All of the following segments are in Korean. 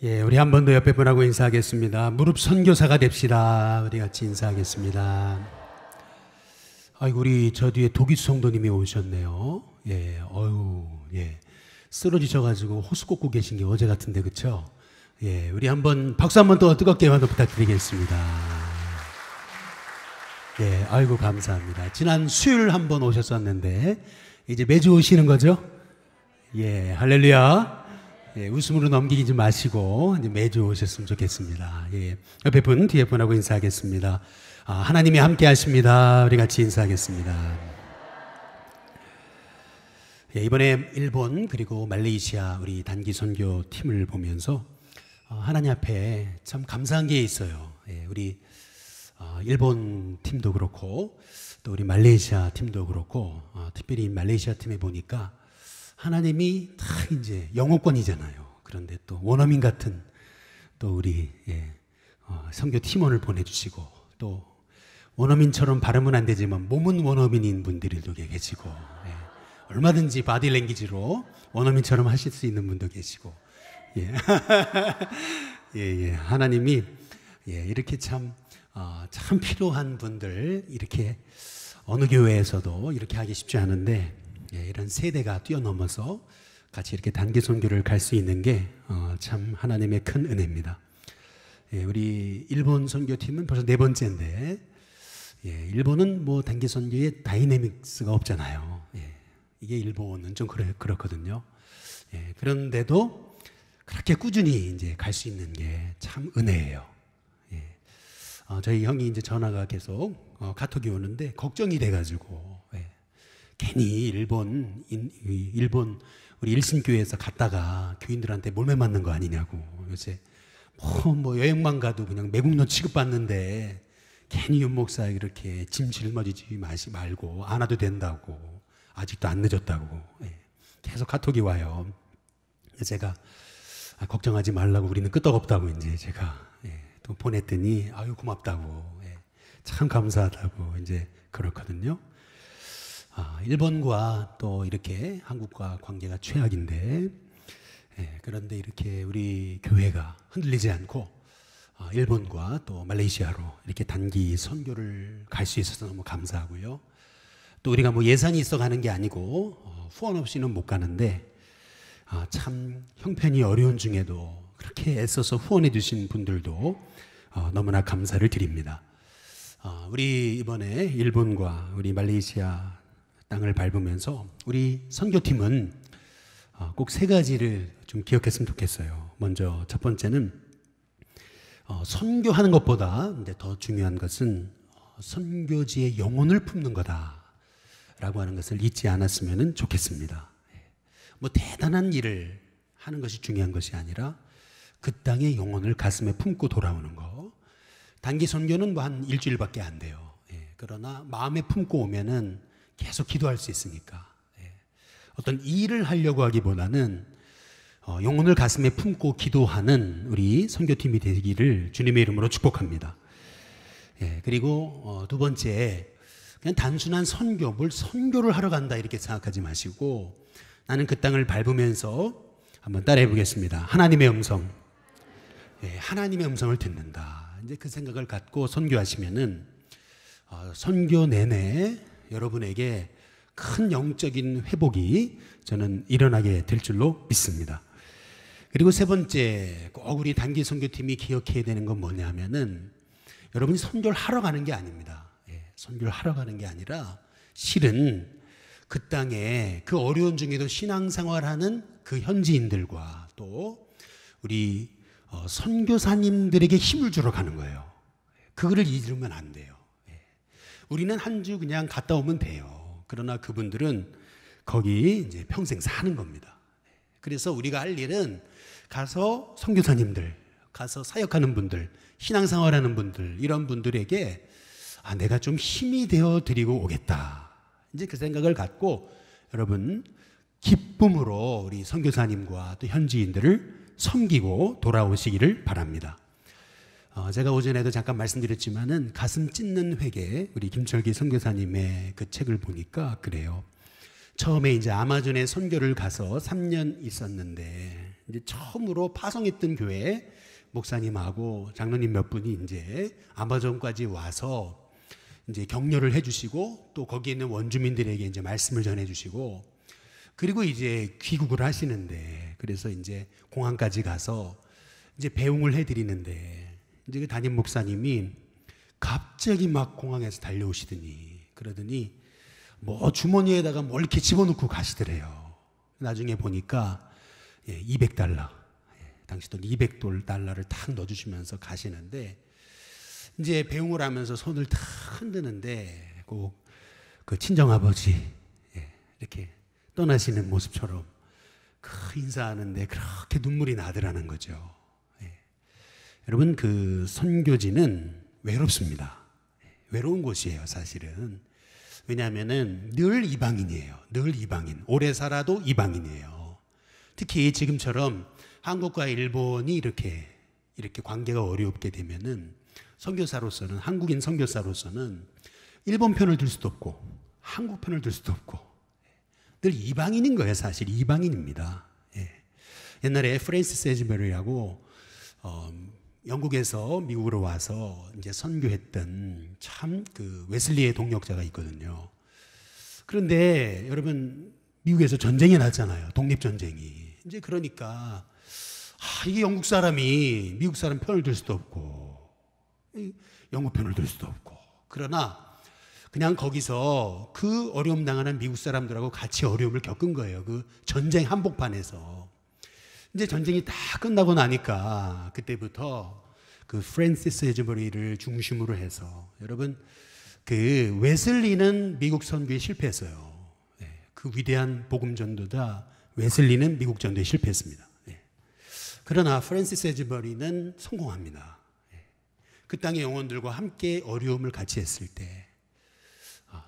예, 우리 한 번 더 옆에 분하고 인사하겠습니다. 무릎 선교사가 됩시다. 우리 같이 인사하겠습니다. 아이고, 우리 저 뒤에 도기수 성도님이 오셨네요. 예, 예. 쓰러지셔가지고 호수 꽂고 계신 게 어제 같은데, 그쵸? 예, 우리 한번 박수 한번 더 뜨겁게 한번 부탁드리겠습니다. 예, 아이고, 감사합니다. 지난 수요일 한번 오셨었는데, 이제 매주 오시는 거죠? 예, 할렐루야. 예, 웃음으로 넘기지 좀 마시고 이제 매주 오셨으면 좋겠습니다. 예, 옆에 분, 뒤에 분하고 인사하겠습니다. 하나님이 함께 하십니다. 우리 같이 인사하겠습니다. 예, 이번에 일본 그리고 말레이시아 우리 단기 선교 팀을 보면서 하나님 앞에 참 감사한 게 있어요. 예, 우리 일본 팀도 그렇고 또 우리 말레이시아 팀도 그렇고 특별히 말레이시아 팀에 보니까 하나님이 다 이제 영어권이잖아요. 그런데 또 원어민 같은 또 우리 선교 팀원을 보내주시고 또 원어민처럼 발음은 안 되지만 몸은 원어민인 분들도 계시고 얼마든지 바디랭귀지로 원어민처럼 하실 수 있는 분도 계시고 하나님이 이렇게 참 필요한 분들 이렇게 어느 교회에서도 이렇게 하기 쉽지 않은데 이런 세대가 뛰어넘어서 같이 이렇게 단기 선교를 갈 수 있는 게 참 하나님의 큰 은혜입니다. 우리 일본 선교팀은 벌써 4번째인데 일본은 뭐 단기 선교에 다이내믹스가 없잖아요. 이게 일본은 좀 그렇거든요. 그런데도 그렇게 꾸준히 이제 갈 수 있는 게 참 은혜예요. 저희 형이 이제 전화가 계속 카톡이 오는데 걱정이 돼가지고 괜히 일본 우리 일신교회에서 갔다가 교인들한테 몰매 맞는 거 아니냐고. 요새 뭐 여행만 가도 그냥 매국노 취급받는데 괜히 윤 목사 이렇게 짐 짊어지지 말고 안 와도 된다고. 아직도 안 늦었다고. 계속 카톡이 와요. 제가 걱정하지 말라고 우리는 끄떡없다고 이제 제가 또 보냈더니 아유 고맙다고 참 감사하다고 이제 그렇거든요. 일본과 또 이렇게 한국과 관계가 최악인데 그런데 이렇게 우리 교회가 흔들리지 않고 일본과 또 말레이시아로 이렇게 단기 선교를 갈 수 있어서 너무 감사하고요. 또 우리가 뭐 예산이 있어 가는 게 아니고 후원 없이는 못 가는데 참 형편이 어려운 중에도 그렇게 애써서 후원해 주신 분들도 너무나 감사를 드립니다. 우리 이번에 일본과 우리 말레이시아 땅을 밟으면서 우리 선교팀은 꼭 3가지를 좀 기억했으면 좋겠어요. 먼저 첫 번째는 선교하는 것보다 이제 더 중요한 것은 선교지의 영혼을 품는 거다라고 하는 것을 잊지 않았으면 좋겠습니다. 뭐 대단한 일을 하는 것이 중요한 것이 아니라 그 땅의 영혼을 가슴에 품고 돌아오는 거. 단기 선교는 뭐 한 일주일밖에 안 돼요. 그러나 마음에 품고 오면은 계속 기도할 수 있으니까 어떤 일을 하려고 하기보다는 영혼을 가슴에 품고 기도하는 우리 선교팀이 되기를 주님의 이름으로 축복합니다. 그리고 두 번째 그냥 단순한 선교, 뭘 선교를 하러 간다 이렇게 생각하지 마시고 나는 그 땅을 밟으면서 한번 따라해 보겠습니다. 하나님의 음성, 하나님의 음성을 듣는다. 이제 그 생각을 갖고 선교하시면은 선교 내내 여러분에게 큰 영적인 회복이 저는 일어나게 될 줄로 믿습니다. 그리고 세 번째 꼭 우리 단기 선교팀이 기억해야 되는 건 뭐냐면은 여러분이 선교를 하러 가는 게 아닙니다. 선교를 하러 가는 게 아니라 실은 그 땅에 그 어려운 중에도 신앙생활하는 그 현지인들과 또 우리 선교사님들에게 힘을 주러 가는 거예요. 그거를 잊으면 안 돼요. 우리는 한 주 그냥 갔다 오면 돼요. 그러나 그분들은 거기 이제 평생 사는 겁니다. 그래서 우리가 할 일은 가서 선교사님들, 가서 사역하는 분들, 신앙생활하는 분들, 이런 분들에게 내가 좀 힘이 되어 드리고 오겠다. 이제 그 생각을 갖고 여러분 기쁨으로 우리 선교사님과 또 현지인들을 섬기고 돌아오시기를 바랍니다. 제가 오전에도 잠깐 말씀드렸지만은 가슴 찢는 회개 우리 김철기 선교사님의 그 책을 보니까 그래요. 처음에 이제 아마존에 선교를 가서 3년 있었는데 이제 처음으로 파송했던 교회 목사님하고 장로님 몇 분이 이제 아마존까지 와서 이제 격려를 해주시고 또 거기에 있는 원주민들에게 이제 말씀을 전해주시고 그리고 이제 귀국을 하시는데 그래서 이제 공항까지 가서 이제 배웅을 해드리는데 이제 그 담임 목사님이 갑자기 막 공항에서 달려오시더니 그러더니 뭐 주머니에다가 뭘 이렇게 집어넣고 가시더래요. 나중에 보니까 200달러, 당시 돈 200달러를 탁 넣어주시면서 가시는데 이제 배웅을 하면서 손을 탁 흔드는데 그 친정아버지 이렇게 떠나시는 모습처럼 그 인사하는데 그렇게 눈물이 나더라는 거죠. 여러분 그 선교지는 외롭습니다. 외로운 곳이에요 사실은. 왜냐하면은 늘 이방인이에요. 늘 이방인. 오래 살아도 이방인이에요. 특히 지금처럼 한국과 일본이 이렇게 관계가 어렵게 되면은 선교사로서는 한국인 선교사로서는 일본 편을 들 수도 없고 한국 편을 들 수도 없고 늘 이방인인 거예요. 사실 이방인입니다. 옛날에 프랜시스 에즈베리라고 영국에서 미국으로 와서 이제 선교했던 참 그 웨슬리의 동역자가 있거든요. 그런데 여러분 미국에서 전쟁이 났잖아요. 독립전쟁이. 이제 그러니까 이게 영국 사람이 미국 사람 편을 들 수도 없고 영국 편을 들 수도 없고 그러나 그냥 거기서 그 어려움 당하는 미국 사람들하고 같이 어려움을 겪은 거예요. 그 전쟁 한복판에서. 이제 전쟁이 다 끝나고 나니까 그때부터 그 프랜시스 에즈버리를 중심으로 해서 여러분 그 웨슬리는 미국 선교에 실패했어요. 그 위대한 복음 전도자 웨슬리는 미국 전도에 실패했습니다. 그러나 프랜시스 에즈버리는 성공합니다. 그 땅의 영혼들과 함께 어려움을 같이 했을 때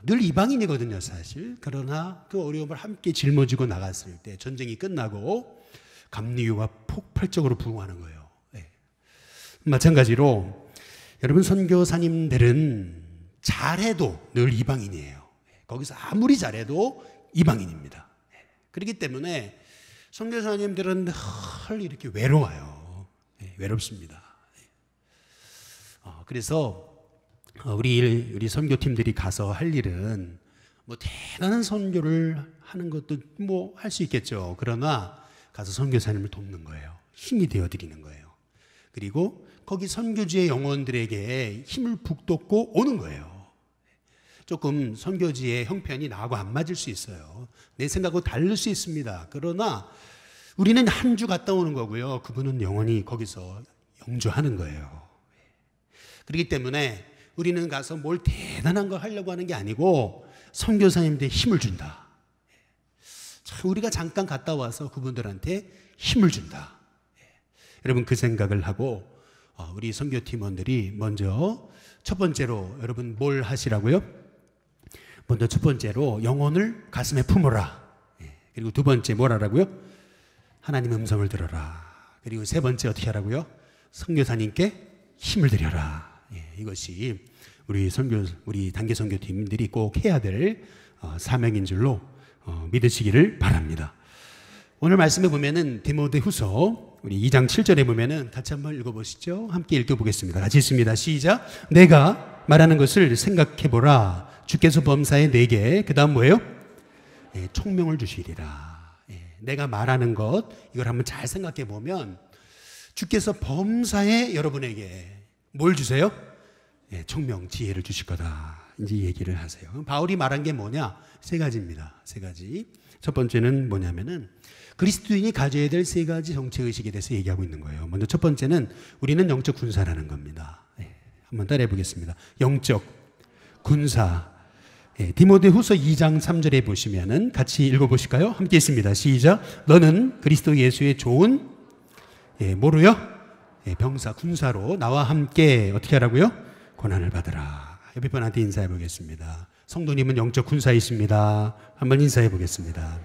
늘 이방인이거든요 사실. 그러나 그 어려움을 함께 짊어지고 나갔을 때 전쟁이 끝나고 감리교가 폭발적으로 부흥하는 거예요. 마찬가지로 여러분 선교사님들은 잘해도 늘 이방인이에요. 거기서 아무리 잘해도 이방인입니다. 그렇기 때문에 선교사님들은 늘 이렇게 외로워요. 외롭습니다. 그래서 우리 선교팀들이 가서 할 일은 뭐 대단한 선교를 하는 것도 뭐 할 수 있겠죠. 그러나 가서 선교사님을 돕는 거예요. 힘이 되어 드리는 거예요. 그리고 거기 선교지의 영혼들에게 힘을 북돋고 오는 거예요. 조금 선교지의 형편이 나하고 안 맞을 수 있어요. 내 생각하고 다를 수 있습니다. 그러나 우리는 한 주 갔다 오는 거고요. 그분은 영원히 거기서 영주하는 거예요. 그렇기 때문에 우리는 가서 뭘 대단한 걸 하려고 하는 게 아니고 선교사님들의 힘을 준다. 우리가 잠깐 갔다 와서 그분들한테 힘을 준다. 여러분 그 생각을 하고 우리 선교팀원들이 먼저 첫 번째로 여러분 뭘 하시라고요? 먼저 첫 번째로 영혼을 가슴에 품어라. 그리고 두 번째 뭘 하라고요? 하나님의 음성을 들어라. 그리고 세 번째 어떻게 하라고요? 선교사님께 힘을 드려라. 이것이 우리 단계 선교팀들이 꼭 해야 될 사명인 줄로 믿으시기를 바랍니다. 오늘 말씀에 보면은 디모데후서 우리 2장 7절에 보면은 같이 한번 읽어보시죠. 함께 읽어보겠습니다. 같이 읽습니다. 시작. 내가 말하는 것을 생각해보라. 주께서 범사에 내게 그 다음 뭐예요? 총명을 주시리라. 내가 말하는 것 이걸 한번 잘 생각해보면 주께서 범사에 여러분에게 뭘 주세요? 총명, 지혜를 주실 거다. 이제 얘기를 하세요. 바울이 말한 게 뭐냐? 세 가지입니다. 세 가지. 첫 번째는 뭐냐면은 그리스도인이 가져야 될 세 가지 정체의식에 대해서 얘기하고 있는 거예요. 먼저 첫 번째는 우리는 영적 군사라는 겁니다. 한번 따라해 보겠습니다. 영적 군사. 디모데후서 2장 3절에 보시면은 같이 읽어보실까요? 함께 있습니다. 시작. 너는 그리스도 예수의 좋은 뭐로요? 병사, 군사로 나와 함께 어떻게 하라고요? 고난을 받으라. 옆에 분한테 인사해 보겠습니다. 성도님은 영적 군사이십니다. 한번 인사해 보겠습니다.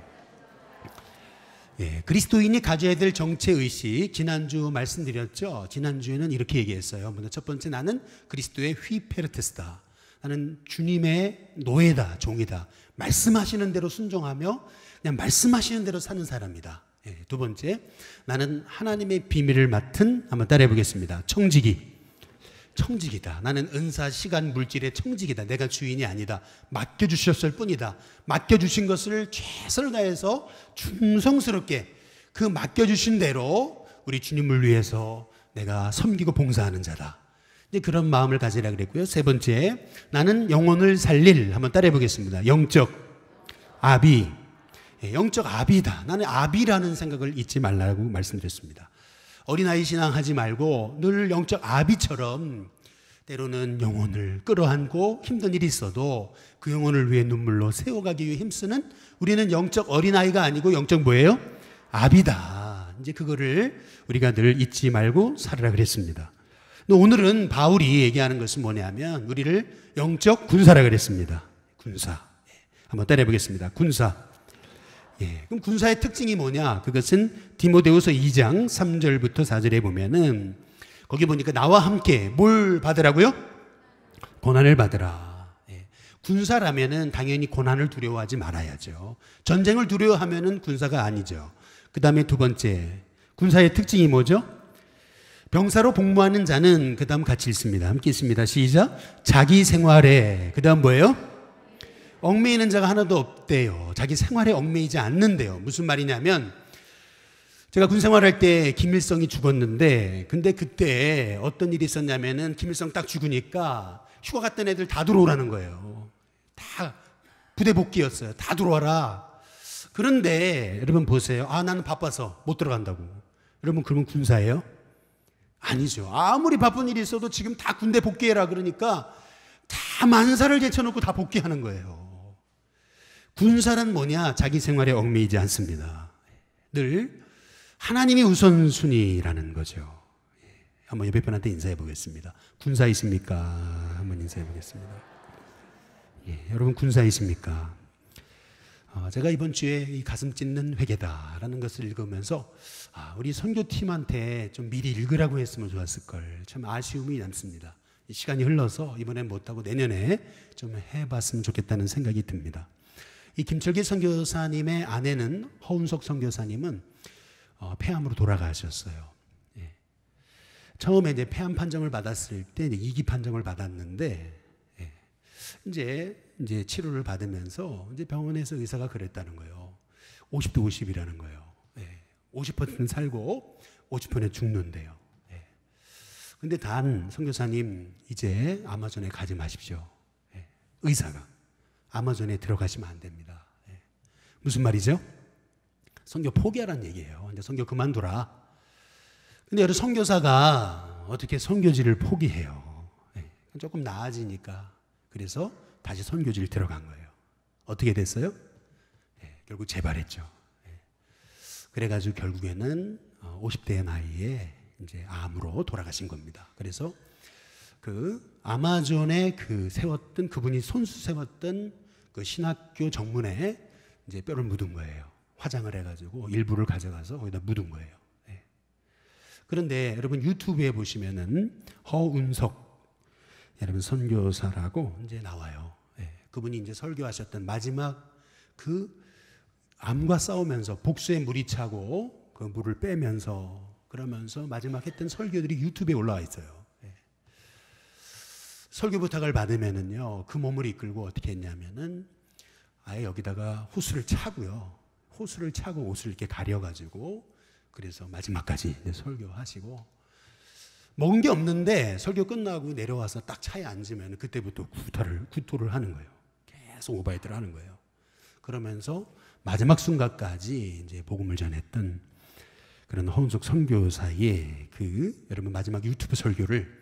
그리스도인이 가져야 될 정체의식 지난주 말씀드렸죠. 지난주에는 이렇게 얘기했어요. 먼저 첫 번째 나는 그리스도의 휘페르테스다. 나는 주님의 노예다, 종이다. 말씀하시는 대로 순종하며 그냥 말씀하시는 대로 사는 사람이다. 두 번째, 나는 하나님의 비밀을 맡은, 한번 따라해 보겠습니다. 청지기다. 나는 은사, 시간, 물질의 청지기다. 내가 주인이 아니다. 맡겨주셨을 뿐이다. 맡겨주신 것을 최선을 다해서 충성스럽게 그 맡겨주신 대로 우리 주님을 위해서 내가 섬기고 봉사하는 자다. 이제 그런 마음을 가지라 그랬고요. 세 번째, 나는 영혼을 살릴, 한번 따라해 보겠습니다. 영적 아비. 영적 아비다. 나는 아비라는 생각을 잊지 말라고 말씀드렸습니다. 어린아이 신앙하지 말고 늘 영적 아비처럼 때로는 영혼을 끌어안고 힘든 일이 있어도 그 영혼을 위해 눈물로 세워가기 위해 힘쓰는, 우리는 영적 어린아이가 아니고 영적 뭐예요? 아비다. 이제 그거를 우리가 늘 잊지 말고 살으라 그랬습니다. 오늘은 바울이 얘기하는 것은 뭐냐면 우리를 영적 군사라 그랬습니다. 군사. 한번 따라해 보겠습니다. 군사. 그럼 군사의 특징이 뭐냐? 그것은 디모데후서 2장 3절부터 4절에 보면은 거기 보니까 나와 함께 뭘 받으라고요? 고난을 받으라. 군사라면은 당연히 고난을 두려워하지 말아야죠. 전쟁을 두려워하면은 군사가 아니죠. 그 다음에 두 번째, 군사의 특징이 뭐죠? 병사로 복무하는 자는 그 다음 같이 읽습니다. 함께 읽습니다. 시작. 자기 생활에, 그 다음 뭐예요? 얽매이는 자가 하나도 없대요. 자기 생활에 얽매이지 않는데요. 무슨 말이냐면 제가 군 생활할 때 김일성이 죽었는데, 근데 그때 어떤 일이 있었냐면은 김일성 딱 죽으니까 휴가 갔던 애들 다 들어오라는 거예요. 다 부대 복귀였어요. 다 들어와라. 그런데 여러분 보세요. 나는 바빠서 못 들어간다고. 여러분 그러면 군사예요? 아니죠. 아무리 바쁜 일이 있어도 지금 다 군대 복귀해라 그러니까 다 만사를 제쳐놓고 다 복귀하는 거예요. 군사란 뭐냐? 자기 생활에 얽매이지 않습니다. 늘 하나님이 우선순위라는 거죠. 한번 옆에 분한테 인사해 보겠습니다. 군사이십니까? 한번 인사해 보겠습니다. 여러분 군사이십니까? 제가 이번 주에 이 가슴 찢는 회개다라는 것을 읽으면서 우리 선교팀한테 좀 미리 읽으라고 했으면 좋았을 걸, 참 아쉬움이 남습니다. 시간이 흘러서 이번엔 못하고 내년에 좀 해봤으면 좋겠다는 생각이 듭니다. 이 김철기 선교사님의 아내는 허운석 선교사님은 폐암으로 돌아가셨어요. 처음에 이제 폐암 판정을 받았을 때 2기 판정을 받았는데 이제 치료를 받으면서 이제 병원에서 의사가 그랬다는 거예요. 50대 50이라는 거예요. 50% 살고 50% 죽는데요. 근데 단 선교사님 이제 아마존에 가지 마십시오. 의사가 아마존에 들어가시면 안 됩니다. 무슨 말이죠? 선교 포기하라는 얘기예요. 이제 선교 그만둬라. 근데 여러 선교사가 어떻게 선교지를 포기해요? 조금 나아지니까. 그래서 다시 선교지를 들어간 거예요. 어떻게 됐어요? 결국 재발했죠. 그래가지고 결국에는 50대의 나이에 이제 암으로 돌아가신 겁니다. 그래서 그 아마존에 그분이 손수 세웠던 그 신학교 정문에 이제 뼈를 묻은 거예요. 화장을 해가지고 일부를 가져가서 거기다 묻은 거예요. 그런데 여러분 유튜브에 보시면은 허운석 여러분 선교사라고 이제 나와요. 그분이 이제 설교하셨던 마지막 그 암과 싸우면서 복수에 물이 차고 그 물을 빼면서 그러면서 마지막 했던 설교들이 유튜브에 올라와 있어요. 설교 부탁을 받으면은요, 그 몸을 이끌고 어떻게 했냐면은 아예 여기다가 호수를 차고요. 호수를 차고 옷을 이렇게 가려가지고 그래서 마지막까지 이제 설교하시고 먹은 게 없는데 설교 끝나고 내려와서 딱 차에 앉으면 그때부터 구토를 하는 거예요. 계속 오바이트를 하는 거예요. 그러면서 마지막 순간까지 이제 복음을 전했던 그런 허운석 선교사의 여러분 마지막 유튜브 설교를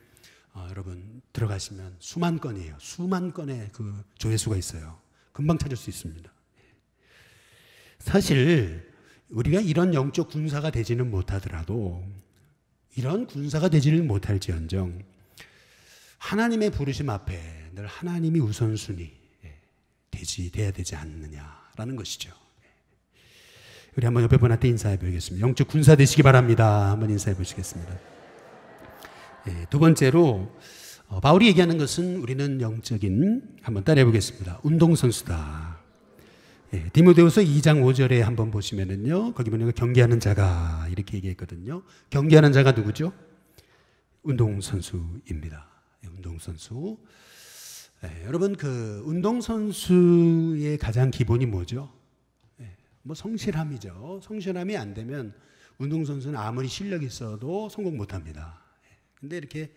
여러분 들어가시면 수만 건이에요. 수만 건의 그 조회수가 있어요. 금방 찾을 수 있습니다. 사실 우리가 이런 영적 군사가 되지는 못하더라도 이런 군사가 되지는 못할지언정 하나님의 부르심 앞에 늘 하나님이 우선순위 돼야 되지 않느냐라는 것이죠. 우리 한번 옆에 분한테 인사해 보겠습니다. 영적 군사 되시기 바랍니다. 한번 인사해 보시겠습니다. 두 번째로 바울이 얘기하는 것은 우리는 영적인, 한번 따라해 보겠습니다. 운동선수다. 예, 디모데후서 2장 5절에 한번 보시면은요, 거기 보니까 경계하는 자가 이렇게 얘기했거든요. 경계하는 자가 누구죠? 운동선수입니다. 예, 운동선수. 예, 여러분, 그 운동선수의 가장 기본이 뭐죠? 예, 뭐 성실함이죠. 성실함이 안 되면 운동선수는 아무리 실력이 있어도 성공 못 합니다. 예, 근데 이렇게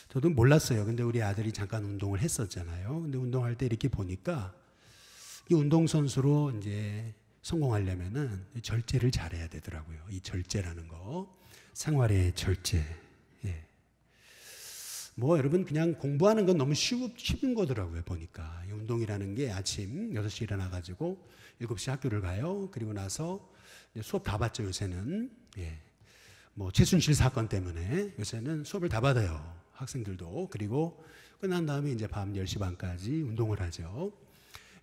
저도 몰랐어요. 근데 우리 아들이 잠깐 운동을 했었잖아요. 근데 운동할 때 이렇게 보니까 이 운동선수로 이제 성공하려면은 절제를 잘해야 되더라고요. 이 절제라는 거. 생활의 절제. 예. 뭐 여러분 그냥 공부하는 건 너무 쉬운 거더라고요. 보니까. 이 운동이라는 게 아침 6시 일어나가지고 7시 학교를 가요. 그리고 나서 수업 다 받죠. 요새는. 예. 뭐 최순실 사건 때문에 요새는 수업을 다 받아요. 학생들도. 그리고 끝난 다음에 이제 밤 10시 반까지 운동을 하죠.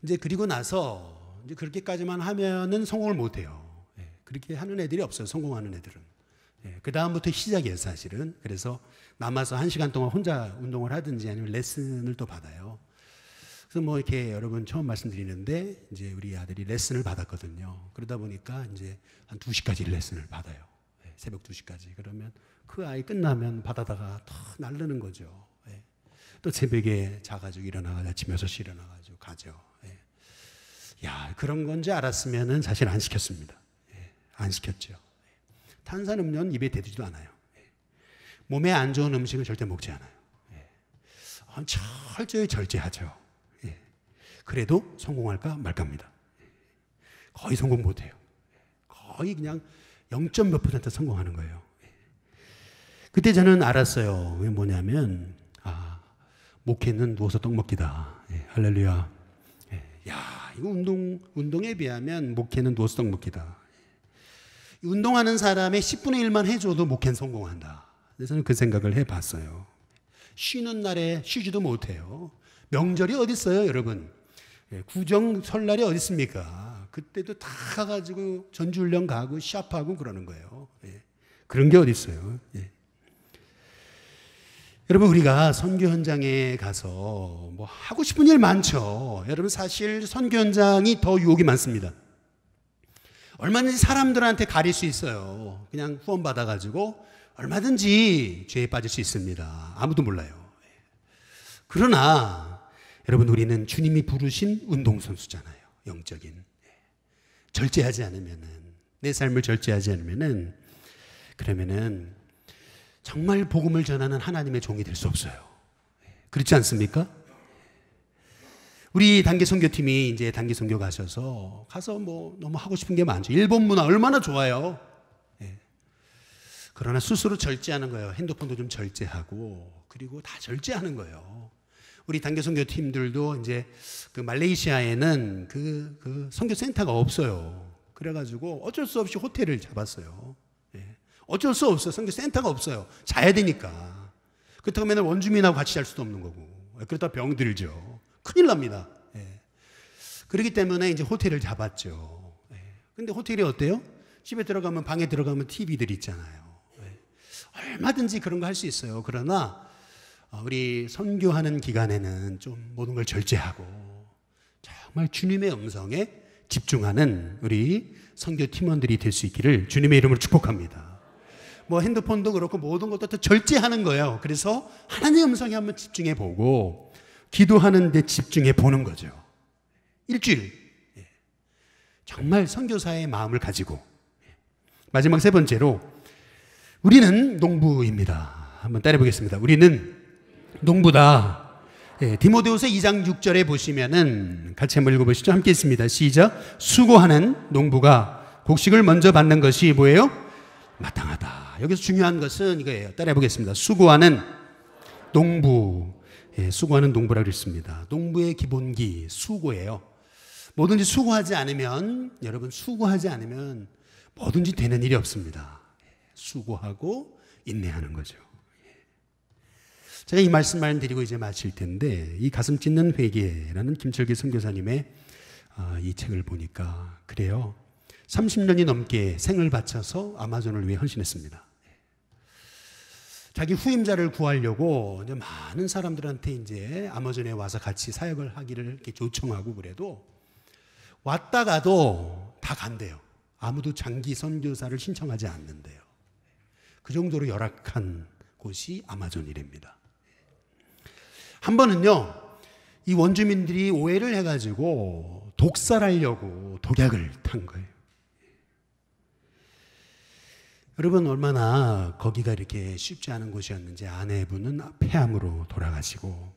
이제 그리고 나서 이제 그렇게까지만 하면은 성공을 못 해요. 예, 그렇게 하는 애들이 없어요. 성공하는 애들은. 예, 그 다음부터 시작이에요, 사실은. 그래서 남아서 1시간 동안 혼자 운동을 하든지 아니면 레슨을 또 받아요. 그래서 뭐 이렇게 여러분 처음 말씀드리는데 이제 우리 아들이 레슨을 받았거든요. 그러다 보니까 이제 한 2시까지 레슨을 받아요. 예, 새벽 2시까지. 그러면 그 아이 끝나면 받아다가 더 날르는 거죠. 예. 또 새벽에 자가지고 일어나가지고 아침 6시 일어나가지고 가죠. 예. 야, 그런 건지 알았으면은 사실 안 시켰습니다. 예. 안 시켰죠. 예. 탄산음료는 입에 대지도 않아요. 예. 몸에 안 좋은 음식은 절대 먹지 않아요. 예. 철저히 절제하죠. 예. 그래도 성공할까 말까입니다. 예. 거의 성공 못해요. 거의 그냥 0. 몇 % 성공하는 거예요. 그때 저는 알았어요. 왜 뭐냐면, 목회는 누워서 떡 먹기다. 예, 할렐루야. 예, 야, 이거 운동에 비하면 목회는 누워서 떡 먹기다. 예, 운동하는 사람의 10분의 1만 해줘도 목회는 성공한다. 그래서 저는 그 생각을 해봤어요. 쉬는 날에 쉬지도 못해요. 명절이 어디 있어요, 여러분? 예, 구정 설날이 어디 있습니까? 그때도 다 가가지고 전주훈련 가고 샵하고 그러는 거예요. 예, 그런 게 어디 있어요? 예. 여러분, 우리가 선교 현장에 가서 뭐 하고 싶은 일 많죠. 여러분, 사실 선교 현장이 더 유혹이 많습니다. 얼마든지 사람들한테 가릴 수 있어요. 그냥 후원 받아가지고 얼마든지 죄에 빠질 수 있습니다. 아무도 몰라요. 그러나 여러분, 우리는 주님이 부르신 운동선수잖아요. 영적인. 절제하지 않으면은, 내 삶을 절제하지 않으면은, 그러면은 정말 복음을 전하는 하나님의 종이 될 수 없어요. 그렇지 않습니까? 우리 단기 선교팀이 이제 단기 선교 가서 뭐 너무 하고 싶은 게 많죠. 일본 문화 얼마나 좋아요. 예. 그러나 스스로 절제하는 거예요. 핸드폰도 좀 절제하고, 그리고 다 절제하는 거예요. 우리 단기 선교팀들도 이제 그 말레이시아에는 그 선교 센터가 없어요. 그래가지고 어쩔 수 없이 호텔을 잡았어요. 어쩔 수 없어요. 선교 센터가 없어요. 자야 되니까. 그렇다고 맨날 원주민하고 같이 잘 수도 없는 거고. 그러다 병들죠. 큰일 납니다. 예. 그렇기 때문에 이제 호텔을 잡았죠. 예. 근데 호텔이 어때요? 집에 들어가면, 방에 들어가면 TV들 있잖아요. 예. 얼마든지 그런 거 할 수 있어요. 그러나 우리 선교하는 기간에는 좀 모든 걸 절제하고 정말 주님의 음성에 집중하는 우리 선교 팀원들이 될 수 있기를 주님의 이름으로 축복합니다. 뭐 핸드폰도 그렇고 모든 것도 다 절제하는 거예요. 그래서 하나님의 음성에 한번 집중해 보고 기도하는 데 집중해 보는 거죠. 일주일. 정말 선교사의 마음을 가지고. 마지막 3번째로 우리는 농부입니다. 한번 따라해 보겠습니다. 우리는 농부다. 디모데후서 2장 6절에 보시면은 같이 한번 읽어보시죠. 함께 있습니다. 시작. 수고하는 농부가 곡식을 먼저 받는 것이 뭐예요? 마땅하다. 여기서 중요한 것은 이거예요. 따라해 보겠습니다. 수고하는 농부. 예, 수고하는 농부라고 그랬습니다. 농부의 기본기, 수고예요. 뭐든지 수고하지 않으면, 여러분, 수고하지 않으면 뭐든지 되는 일이 없습니다. 수고하고 인내하는 거죠. 제가 이 말씀만 드리고 이제 마칠 텐데, 이 가슴 찢는 회개라는 김철기 선교사님의 이 책을 보니까 그래요. 30년이 넘게 생을 바쳐서 아마존을 위해 헌신했습니다. 자기 후임자를 구하려고 이제 많은 사람들한테 이제 아마존에 와서 같이 사역을 하기를 이렇게 요청하고 그래도 왔다가도 다 간대요. 아무도 장기 선교사를 신청하지 않는데요. 그 정도로 열악한 곳이 아마존이랍니다. 한 번은요, 이 원주민들이 오해를 해가지고 독살하려고 독약을 탄 거예요. 여러분, 얼마나 거기가 이렇게 쉽지 않은 곳이었는지 아내분은 폐암으로 돌아가시고,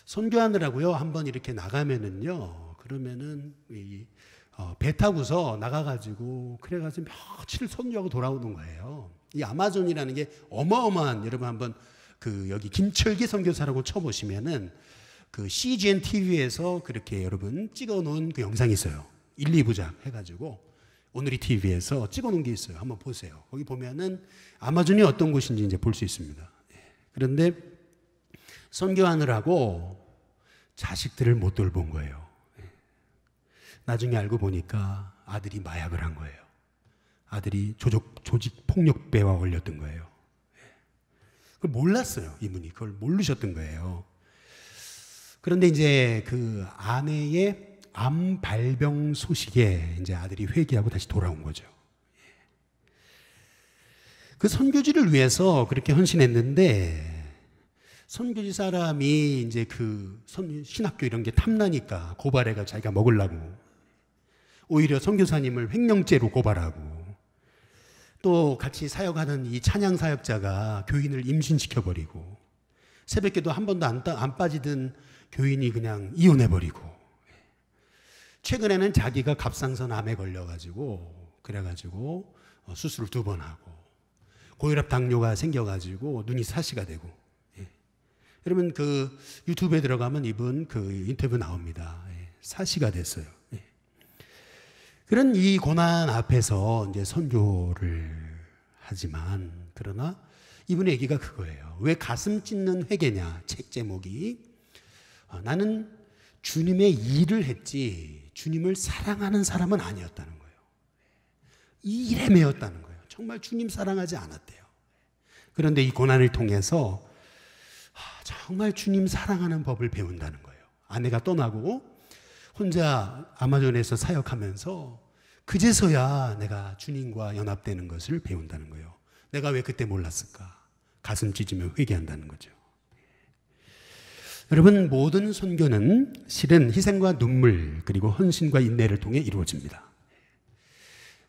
선교하느라고요, 한번 이렇게 나가면은요, 그러면은 배 타고서 나가가지고 그래가지고 며칠 선교하고 돌아오는 거예요. 이 아마존이라는 게 어마어마한, 여러분 한번 여기 김철기 선교사라고 쳐보시면은 그 CGN TV에서 그렇게 여러분 찍어놓은 그 영상이 있어요. 1, 2부작 해가지고 오늘이 TV에서 찍어놓은 게 있어요. 한번 보세요. 거기 보면은 아마존이 어떤 곳인지 이제 볼 수 있습니다. 그런데 선교하느라고 자식들을 못 돌본 거예요. 나중에 알고 보니까 아들이 마약을 한 거예요. 아들이 조직 폭력배와 걸렸던 거예요. 그걸 몰랐어요. 이분이 그걸 모르셨던 거예요. 그런데 이제 그 아내의 암 발병 소식에 이제 아들이 회개하고 다시 돌아온 거죠. 그 선교지를 위해서 그렇게 헌신했는데, 선교지 사람이 이제 그 신학교 이런 게 탐나니까 고발해가 자기가 먹으려고, 오히려 선교사님을 횡령죄로 고발하고, 또 같이 사역하는 이 찬양 사역자가 교인을 임신시켜버리고, 새벽기도 한 번도 안 빠지던 교인이 그냥 이혼해버리고, 최근에는 자기가 갑상선 암에 걸려가지고 그래가지고 수술을 2번 하고, 고혈압 당뇨가 생겨가지고 눈이 사시가 되고. 여러분 그 유튜브에 들어가면 이분 그 인터뷰 나옵니다. 사시가 됐어요. 그런 이 고난 앞에서 이제 선교를 하지만, 그러나 이분의 얘기가 그거예요. 왜 가슴 찢는 회개냐? 책 제목이 나는 주님의 일을 했지 주님을 사랑하는 사람은 아니었다는 거예요. 이 일에 매였다는 거예요. 정말 주님 사랑하지 않았대요. 그런데 이 고난을 통해서 정말 주님 사랑하는 법을 배운다는 거예요. 아내가 떠나고 혼자 아마존에서 사역하면서 그제서야 내가 주님과 연합되는 것을 배운다는 거예요. 내가 왜 그때 몰랐을까? 가슴 찢으며 회개한다는 거죠. 여러분, 모든 선교는 실은 희생과 눈물 그리고 헌신과 인내를 통해 이루어집니다.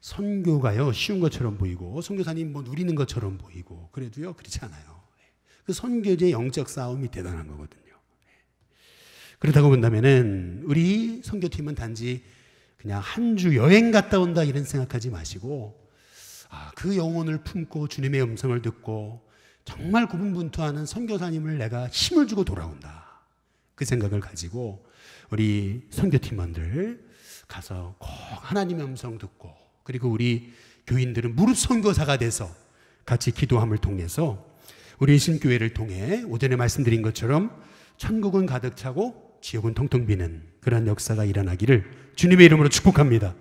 선교가요, 쉬운 것처럼 보이고 선교사님 뭐 누리는 것처럼 보이고 그래도요, 그렇지 않아요. 그 선교제의 영적 싸움이 대단한 거거든요. 그렇다고 본다면은 우리 선교팀은 단지 그냥 한 주 여행 갔다 온다 이런 생각하지 마시고, 그 영혼을 품고 주님의 음성을 듣고 정말 고분분투하는 선교사님을 내가 힘을 주고 돌아온다, 그 생각을 가지고 우리 선교팀원들 가서 꼭 하나님의 음성 듣고, 그리고 우리 교인들은 무릎 선교사가 돼서 같이 기도함을 통해서 우리 신교회를 통해 오전에 말씀드린 것처럼 천국은 가득 차고 지옥은 텅텅 비는 그런 역사가 일어나기를 주님의 이름으로 축복합니다.